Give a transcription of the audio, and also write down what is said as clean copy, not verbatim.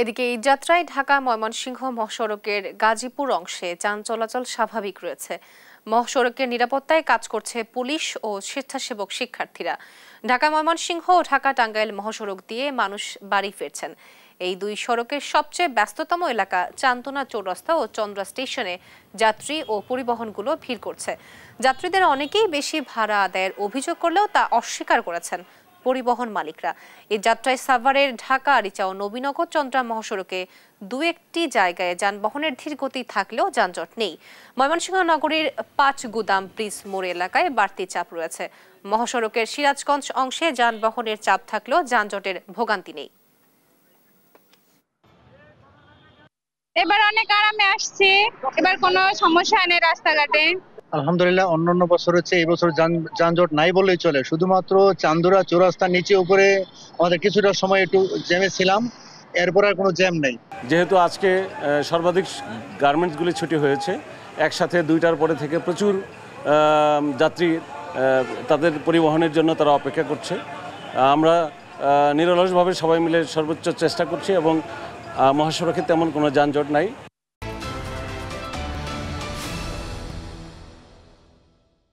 এদিকে এই যাত্রায় ঢাকা ময়মনসিংহ মহাসড়কের গাজীপুর অংশে যান চলাচল স্বাভাবিক রয়েছে। মহাসড়কের নিরাপত্তায় কাজ করছে পুলিশ ও স্বেচ্ছাসেবক শিক্ষার্থীরা। ঢাকা ময়মনসিংহ ও ঢাকা টাঙ্গাইল মহাসড়ক দিয়ে মানুষ বাড়ি ফিরছেন। এই দুই সড়কের সবচেয়ে ব্যস্ততম এলাকা চান্দনা চৌরাস্তা ও চন্দ্রা স্টেশনে যাত্রী ও পরিবহনগুলো ভিড় করছে। যাত্রীদের অনেকেই বেশি ভাড়া আদায়ের অভিযোগ করলেও তা অস্বীকার করেছেন পরিবহন মালিকরা। এই যাত্রায় সাভারের ঢাকা আরিচা ও নবীনগর চন্দ্রা মহাসড়কে দু একটি জায়গায় যানবাহনের ধীর গতি থাকলেও যানজট নেই। ময়মনসিংহ নগরীর ৫ গুদাম ব্রিজ মোড় এলাকায় বাড়তি চাপ রয়েছে। মহাসড়কের সিরাজগঞ্জ অংশে যানবাহনের চাপ থাকলেও যানজটের ভোগান্তি নেই। এবার অনেক আরামে আসছে, এবার কোনো সমস্যা নেই রাস্তাঘাটে। আলহামদুলিল্লাহ, অন্যান্য বছরের চেয়ে এই বছর যানজট নাই বললেই চলে। শুধুমাত্র চান্দুরা চৌরাস্তা নিচে উপরে আমাদের কিছুটা সময় একটু জ্যামে ছিলাম, এরপর আর কোনো জ্যাম নেই। যেহেতু আজকে সর্বাধিক গার্মেন্টসগুলি ছুটি হয়েছে, একসাথে 2টার পরে থেকে প্রচুর যাত্রী তাদের পরিবহনের জন্য তারা অপেক্ষা করছে। আমরা নিরলসভাবে সবাই মিলে সর্বোচ্চ চেষ্টা করছি এবং মহাসড়কে তেমন কোনো যানজট নাই।